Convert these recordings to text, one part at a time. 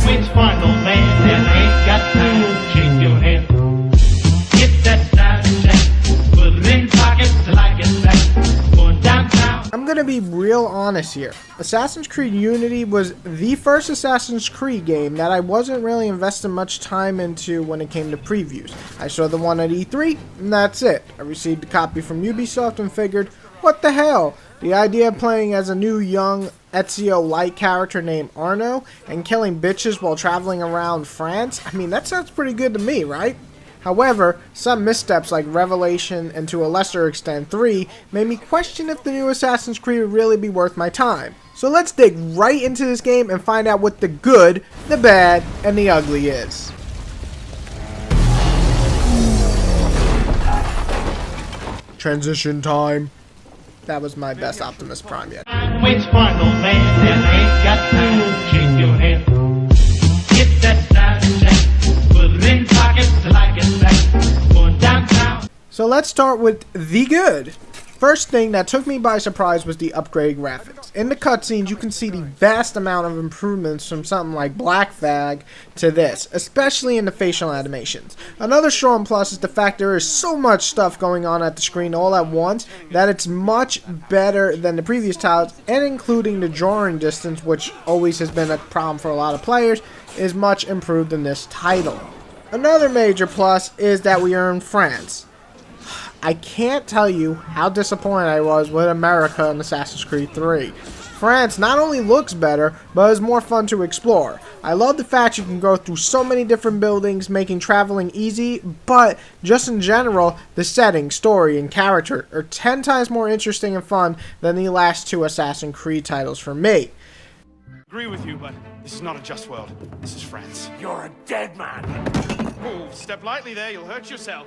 Which one, old man, that ain't got time to shake your hand? Get that side check, put it in pockets till I get back. Going downtown. I'm gonna be real honest here. Assassin's Creed Unity was the first Assassin's Creed game that I wasn't really investing much time into when it came to previews. I saw the one at E3, and that's it. I received a copy from Ubisoft and figured, what the hell? The idea of playing as a new young Ezio-like character named Arno and killing bitches while traveling around France, I mean, that sounds pretty good to me, right? However, some missteps like Revelation and to a lesser extent 3 made me question if the new Assassin's Creed would really be worth my time. So let's dig right into this game and find out what the good, the bad, and the ugly is. Transition time. That was my best Optimus Prime yet. Which one, old man, that ain't got time to shake your hand? Get that side check, put it in pockets till I get back. Going downtown. So let's start with the good. First thing that took me by surprise was the upgraded graphics. In the cutscenes, you can see the vast amount of improvements from something like Black Flag to this, especially in the facial animations. Another strong plus is the fact there is so much stuff going on at the screen all at once that it's much better than the previous titles, and including the drawing distance, which always has been a problem for a lot of players, is much improved in this title. Another major plus is that we are in France. I can't tell you how disappointed I was with America in Assassin's Creed 3. France not only looks better, but is more fun to explore. I love the fact you can go through so many different buildings, making traveling easy, but just in general, the setting, story, and character are 10 times more interesting and fun than the last two Assassin's Creed titles for me. I agree with you, but this is not a just world. This is France. You're a dead man. Oh, step lightly there, you'll hurt yourself.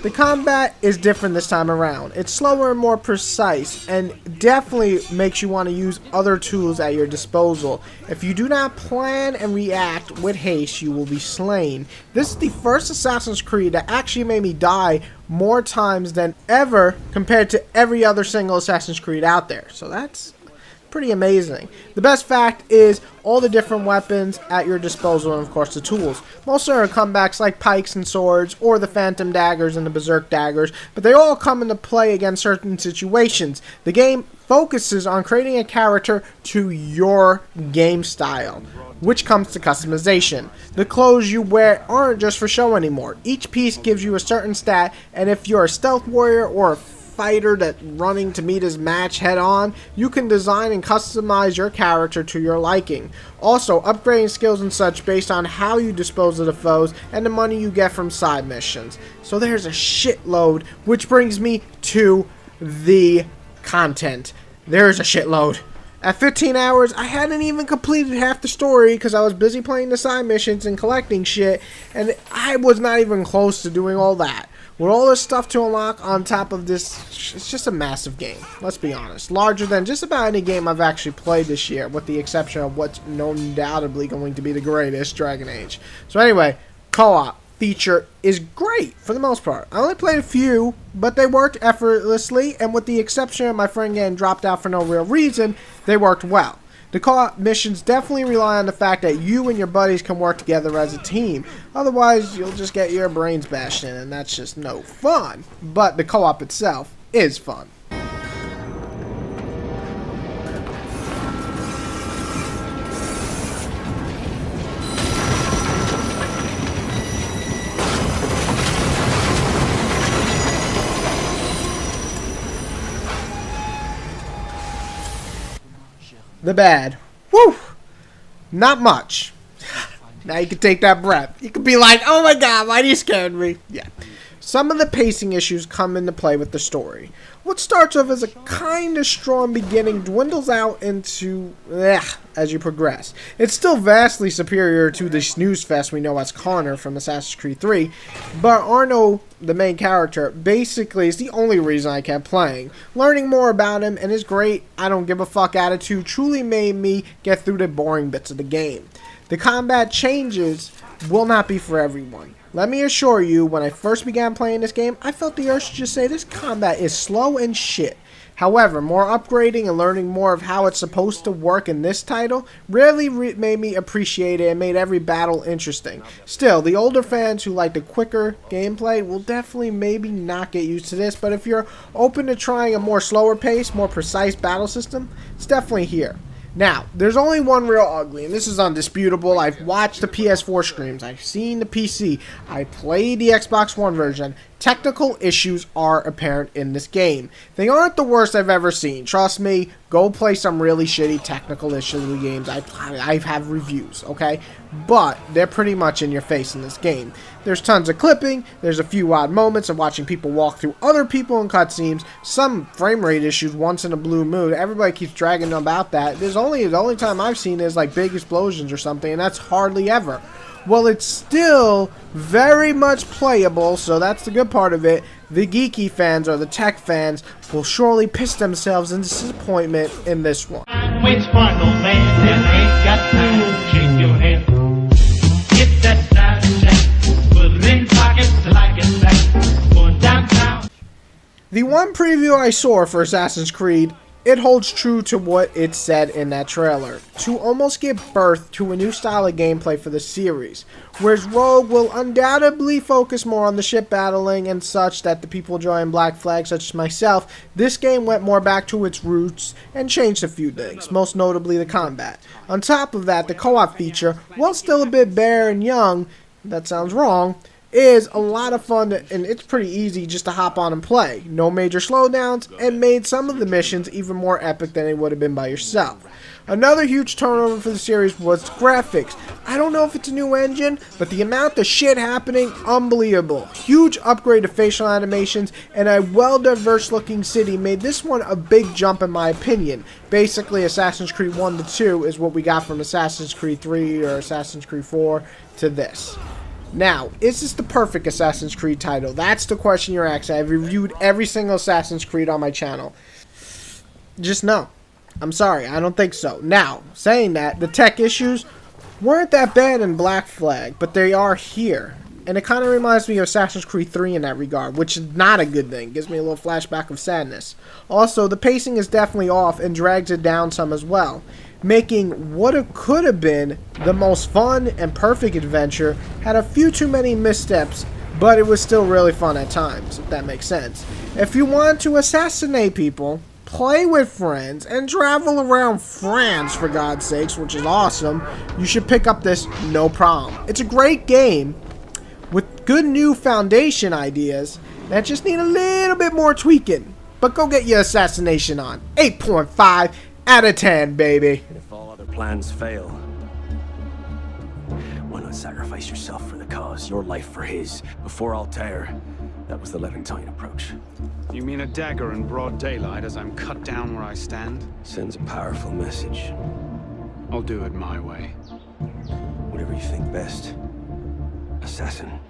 The combat is different this time around. It's slower and more precise, and definitely makes you want to use other tools at your disposal. If you do not plan and react with haste, you will be slain. This is the first Assassin's Creed that actually made me die more times than ever compared to every other single Assassin's Creed out there. So that's pretty amazing. The best fact is all the different weapons at your disposal, and of course the tools. Most are comebacks like pikes and swords, or the phantom daggers and the berserk daggers, but they all come into play against certain situations. The game focuses on creating a character to your game style, which comes to customization. The clothes you wear aren't just for show anymore. Each piece gives you a certain stat, and if you're a stealth warrior or a fighter that's running to meet his match head on, you can design and customize your character to your liking. Also, upgrading skills and such based on how you dispose of the foes and the money you get from side missions. So there's a shitload, which brings me to the content. There's a shitload. At 15 hours, I hadn't even completed half the story because I was busy playing the side missions and collecting shit, and I was not even close to doing all that. With all this stuff to unlock on top of this, it's just a massive game. Let's be honest. Larger than just about any game I've actually played this year, with the exception of what's undoubtedly going to be the greatest, Dragon Age. So anyway, co-op feature is great for the most part. I only played a few, but they worked effortlessly, and with the exception of my friend getting dropped out for no real reason, they worked well. The co-op missions definitely rely on the fact that you and your buddies can work together as a team. Otherwise, you'll just get your brains bashed in, and that's just no fun. But the co-op itself is fun. The bad. Woo! Not much. Now you can take that breath. You can be like, oh my god, why are you scaring me? Yeah. Some of the pacing issues come into play with the story. What starts off as a kind of strong beginning dwindles out into as you progress. It's still vastly superior to the snooze fest we know as Connor from Assassin's Creed 3, but Arno, the main character, basically is the only reason I kept playing. Learning more about him and his great I don't give a fuck attitude truly made me get through the boring bits of the game. The combat changes will not be for everyone. Let me assure you, when I first began playing this game, I felt the urge to just say this combat is slow and shit. However, more upgrading and learning more of how it's supposed to work in this title really made me appreciate it and made every battle interesting. Still, the older fans who like the quicker gameplay will definitely maybe not get used to this, but if you're open to trying a more slower pace, more precise battle system, it's definitely here. Now, there's only one real ugly, and this is undisputable. I've watched the PS4 streams, I've seen the PC, I played the Xbox One version. Technical issues are apparent in this game. They aren't the worst I've ever seen. Trust me, go play some really shitty technical issue games. I have reviews, okay? But they're pretty much in your face in this game. There's tons of clipping, there's a few odd moments of watching people walk through other people in cutscenes, some frame rate issues once in a blue moon. Everybody keeps dragging about that. The only time I've seen is like big explosions or something, and that's hardly ever. Well, it's still very much playable, so that's the good part of it. The geeky fans or the tech fans will surely piss themselves in disappointment in this one. Which part, old man, then ain't got time to shake your head. Get that side check, put it in pockets like it's back, going downtown. The one preview I saw for Assassin's Creed, it holds true to what it said in that trailer, to almost give birth to a new style of gameplay for the series, whereas Rogue will undoubtedly focus more on the ship battling and such that the people enjoying Black Flag, such as myself. This game went more back to its roots and changed a few things, most notably the combat. On top of that, the co-op feature, while still a bit bare and young, that sounds wrong, is a lot of fun and it's pretty easy just to hop on and play. No major slowdowns, and made some of the missions even more epic than they would have been by yourself. Another huge turnover for the series was graphics. I don't know if it's a new engine, but the amount of shit happening, unbelievable. Huge upgrade to facial animations and a well diverse looking city made this one a big jump in my opinion. Basically, Assassin's Creed 1 to 2 is what we got from Assassin's Creed 3 or Assassin's Creed 4 to this. Now, is this the perfect Assassin's Creed title? That's the question you're asking. I've reviewed every single Assassin's Creed on my channel. Just no. I'm sorry, I don't think so. Now, saying that, the tech issues weren't that bad in Black Flag, but they are here. And it kind of reminds me of Assassin's Creed 3 in that regard, which is not a good thing. Gives me a little flashback of sadness. Also, the pacing is definitely off and drags it down some as well, making what it could have been the most fun and perfect adventure had a few too many missteps, but it was still really fun at times, if that makes sense. If you want to assassinate people, play with friends, and travel around France, for God's sakes, which is awesome, you should pick up this no problem. It's a great game with good new foundation ideas that just need a little bit more tweaking. But go get your assassination on. 8.5 out of 10, baby. If all other plans fail, why not sacrifice yourself for the cause, your life for his? Before Altair, that was the Levantine approach. You mean a dagger in broad daylight as I'm cut down where I stand? Sends a powerful message. I'll do it my way. Whatever you think best, assassin.